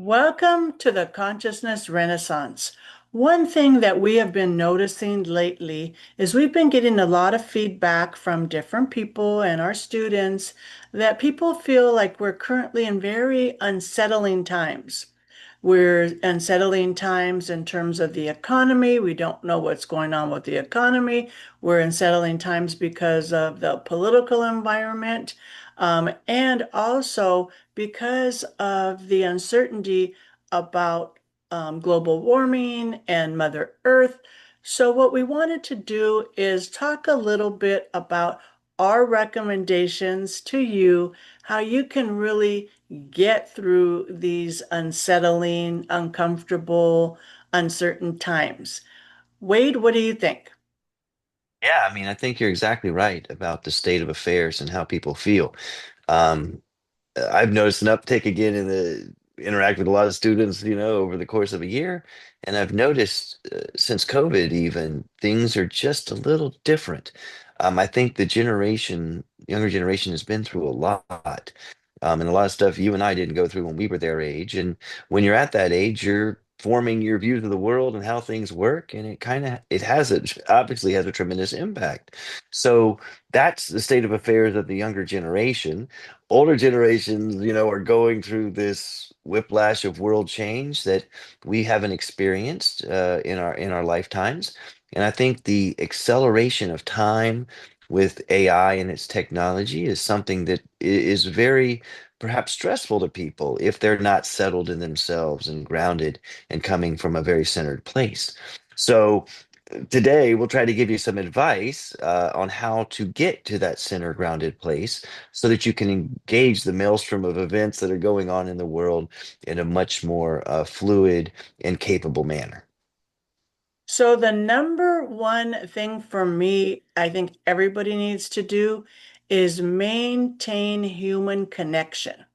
Welcome to the Consciousness Renaissance. One thing that we have been noticing lately is we've been getting a lot of feedback from different people and our students that people feel like we're currently in very unsettling times. We're unsettling times in terms of the economy. We don't know what's going on with the economy. We're unsettling times because of the political environment, and also because of the uncertainty about global warming and Mother Earth. So, what we wanted to do is talk a little bit about our recommendations to you, how you can really get through these unsettling, uncomfortable, uncertain times. Wade, what do you think? Yeah, I mean, I think you're exactly right about the state of affairs and how people feel. Um, I've noticed an uptick again in the interact with a lot of students, over the course of a year. And I've noticed since COVID, even things are just a little different. I think younger generation has been through a lot. And a lot of stuff you and I didn't go through when we were their age. And when you're at that age, you're forming your views of the world and how things work. And obviously has a tremendous impact. So that's the state of affairs of the younger generation. Older generations, are going through this whiplash of world change that we haven't experienced in our lifetimes. And I think the acceleration of time with AI and its technology is something that is very perhaps stressful to people if they're not settled in themselves and grounded and coming from a very centered place. So today, we'll try to give you some advice on how to get to that center grounded place so that you can engage the maelstrom of events that are going on in the world in a much more fluid and capable manner. So, the number one thing for me, I think everybody needs to do is maintain human connection.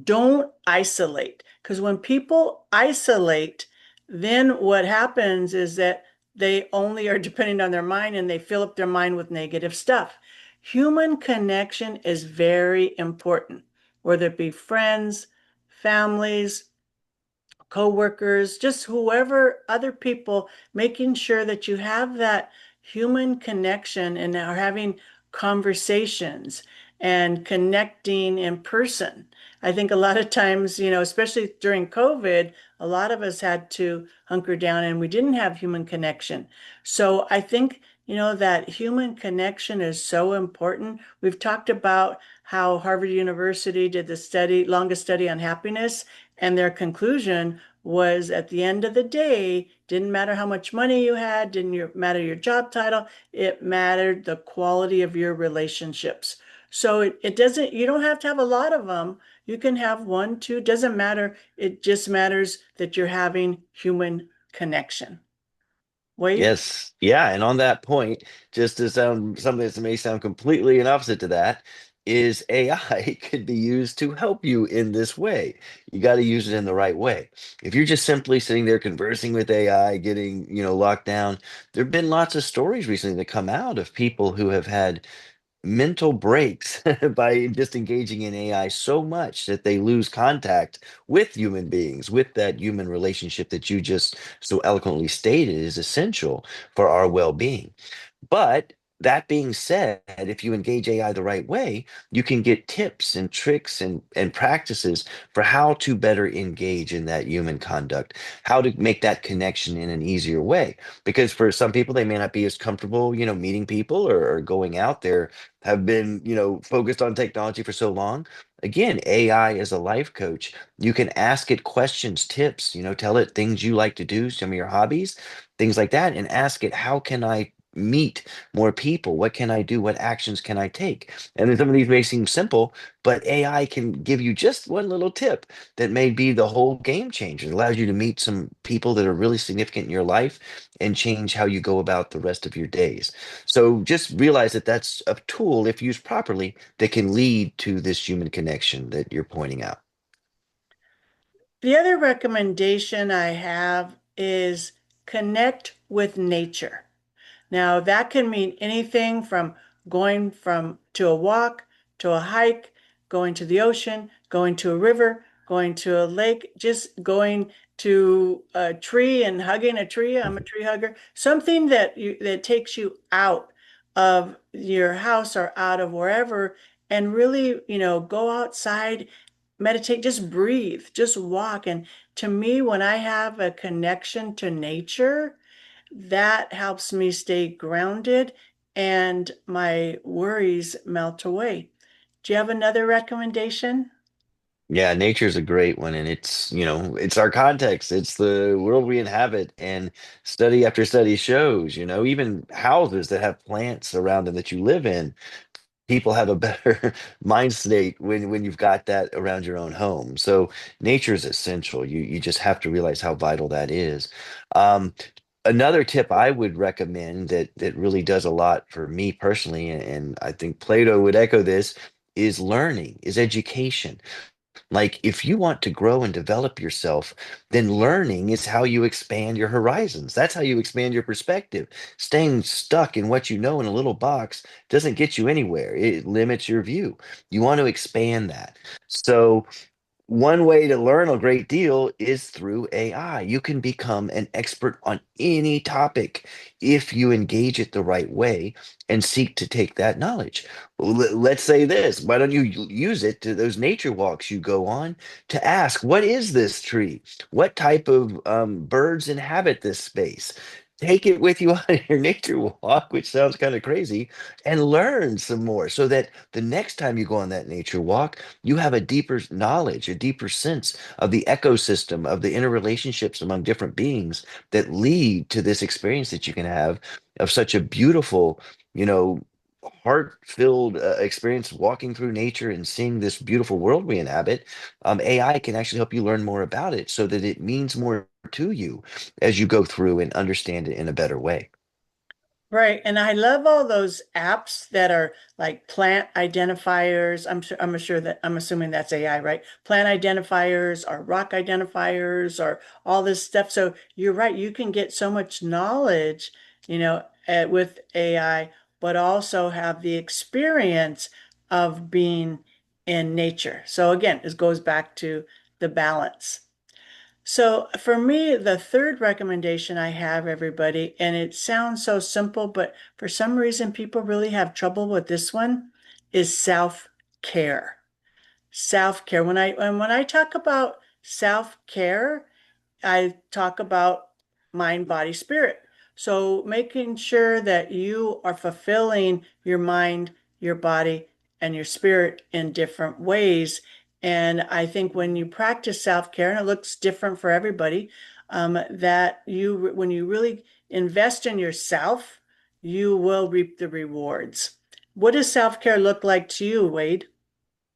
Don't isolate. Because when people isolate, then what happens is that they only are depending on their mind and they fill up their mind with negative stuff. Human connection is very important, whether it be friends, families, co-workers, just whoever, other people, making sure that you have that human connection and are having conversations and connecting in person. I think a lot of times, especially during COVID, a lot of us had to hunker down and we didn't have human connection. So I think, that human connection is so important. We've talked about how Harvard University did the longest study on happiness, and their conclusion was at the end of the day, didn't matter how much money you had, didn't matter your job title, it mattered the quality of your relationships. So it doesn't, you don't have to have a lot of them. You can have one, two, doesn't matter. It just matters that you're having human connection. Wade? Yes, yeah, and on that point, just to sound something that may sound completely an opposite to that, is AI could be used to help you in this way. You got to use it in the right way. If you're just simply sitting there conversing with AI, getting, locked down, there have been lots of stories recently that come out of people who have had mental breaks by just engaging in AI so much that they lose contact with human beings, with that human relationship that you just so eloquently stated is essential for our well-being. But that being said, if you engage AI the right way, you can get tips and tricks and practices for how to better engage in that human conduct, how to make that connection in an easier way. Because for some people, they may not be as comfortable, meeting people or going out there, have been, focused on technology for so long. Again, AI is a life coach. You can ask it questions, tips, tell it things you like to do, some of your hobbies, things like that, and ask it, how can I meet more people? What can I do? What actions can I take? And then some of these may seem simple, but AI can give you just one little tip that may be the whole game changer. It allows you to meet some people that are really significant in your life and change how you go about the rest of your days. So just realize that that's a tool, if used properly, that can lead to this human connection that you're pointing out. The other recommendation I have is connect with nature. Now, that can mean anything from going from to a walk, to a hike, going to the ocean, going to a river. going to a lake, just going to a tree and hugging a tree. I'm a tree hugger. Something that takes you out of your house or out of wherever and really, go outside, meditate, just breathe, just walk. And to me, when I have a connection to nature, that helps me stay grounded and my worries melt away. Do you have another recommendation? Yeah, nature's a great one, and it's our context. It's the world we inhabit, and study after study shows, even houses that have plants around them that you live in, people have a better mind state when you've got that around your own home. So nature is essential. You just have to realize how vital that is. Um, Another tip I would recommend that really does a lot for me personally, and I think Plato would echo this, is learning, is education. Like, if you want to grow and develop yourself, then learning is how you expand your horizons. That's how you expand your perspective. Staying stuck in what you know in a little box doesn't get you anywhere. It limits your view. You want to expand that. So, one way to learn a great deal is through AI. You can become an expert on any topic if you engage it the right way and seek to take that knowledge. Let's say this, why don't you use it to those nature walks you go on to ask, what is this tree? What type of birds inhabit this space? Take it with you on your nature walk, which sounds kind of crazy, and learn some more so that the next time you go on that nature walk, you have a deeper knowledge, a deeper sense of the ecosystem, of the interrelationships among different beings that lead to this experience that you can have of such a beautiful, you know, heart-filled experience walking through nature and seeing this beautiful world we inhabit. AI can actually help you learn more about it so that it means more to you as you go through and understand it in a better way. Right. And I love all those apps that are like plant identifiers. I'm assuming that's AI, right? Plant identifiers or rock identifiers or all this stuff. So you're right. You can get so much knowledge, with AI, but also have the experience of being in nature. So again, this goes back to the balance. So for me, the third recommendation I have, everybody, and it sounds so simple, but for some reason people really have trouble with this one, is self-care. Self-care. When I talk about self-care, I talk about mind, body, spirit. So making sure that you are fulfilling your mind, your body, and your spirit in different ways. And I think when you practice self-care, and it looks different for everybody, when you really invest in yourself, you will reap the rewards. What does self-care look like to you, Wade?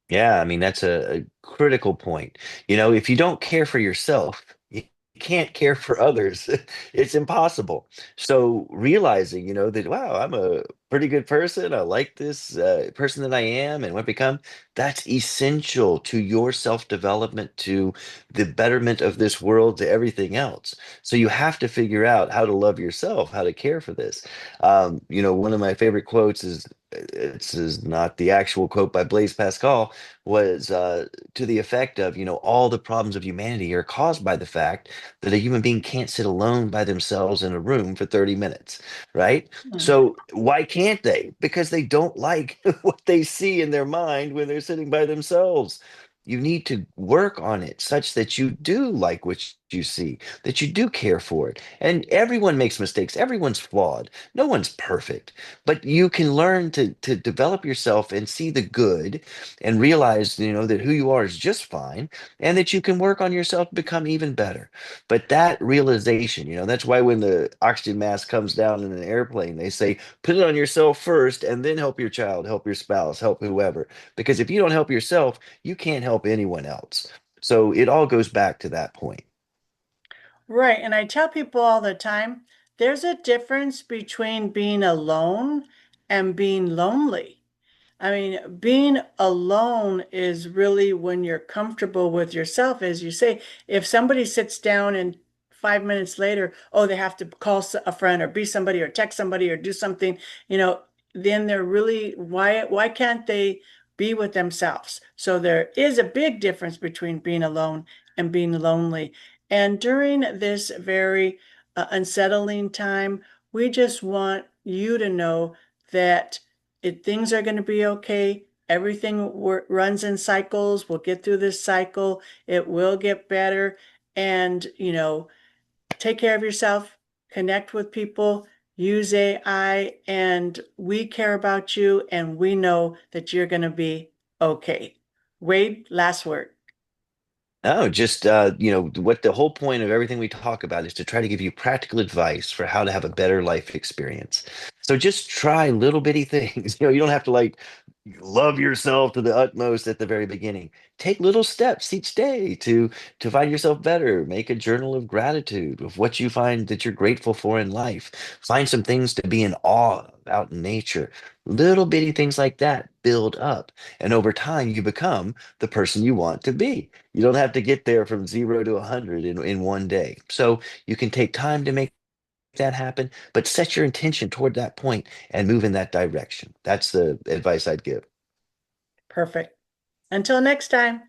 Yeah, I mean, that's a critical point. If you don't care for yourself, you can't care for others. It's impossible. So realizing, that, wow, I'm a pretty good person. I like this person that I am and what I become. That's essential to your self-development, to the betterment of this world, to everything else. So you have to figure out how to love yourself, how to care for this. One of my favorite quotes is, this is not the actual quote by Blaise Pascal, was to the effect of, all the problems of humanity are caused by the fact that a human being can't sit alone by themselves in a room for 30 minutes, right? Hmm. So why can't they? Because they don't like what they see in their mind when they're sitting by themselves. You need to work on it such that you do like what you see, that you do care for it. And everyone makes mistakes. Everyone's flawed. No one's perfect. But you can learn to develop yourself and see the good and realize, that who you are is just fine and that you can work on yourself to become even better. But that realization, that's why when the oxygen mask comes down in an airplane, they say, put it on yourself first and then help your child, help your spouse, help whoever. Because if you don't help yourself, you can't help anyone else. So it all goes back to that point. Right. And I tell people all the time, there's a difference between being alone and being lonely. I mean, being alone is really when you're comfortable with yourself, as you say. If somebody sits down and 5 minutes later, oh, they have to call a friend or be somebody or text somebody or do something, you know, then they're really, why can't they be with themselves. So there is a big difference between being alone and being lonely. And during this very unsettling time, we just want you to know that things are going to be okay. Everything runs in cycles. We'll get through this cycle. It will get better. And, take care of yourself, connect with people, use AI, and we care about you and we know that you're going to be okay. Wade, last word. No, just what the whole point of everything we talk about is to try to give you practical advice for how to have a better life experience. So just try little bitty things. You don't have to like love yourself to the utmost at the very beginning. Take little steps each day to find yourself better. Make a journal of gratitude of what you find that you're grateful for in life. Find some things to be in awe of out in nature. Little bitty things like that build up. And over time, you become the person you want to be. You don't have to get there from 0 to 100 in one day. So you can take time to make that happen, but set your intention toward that point and move in that direction. That's the advice I'd give. Perfect. Until next time.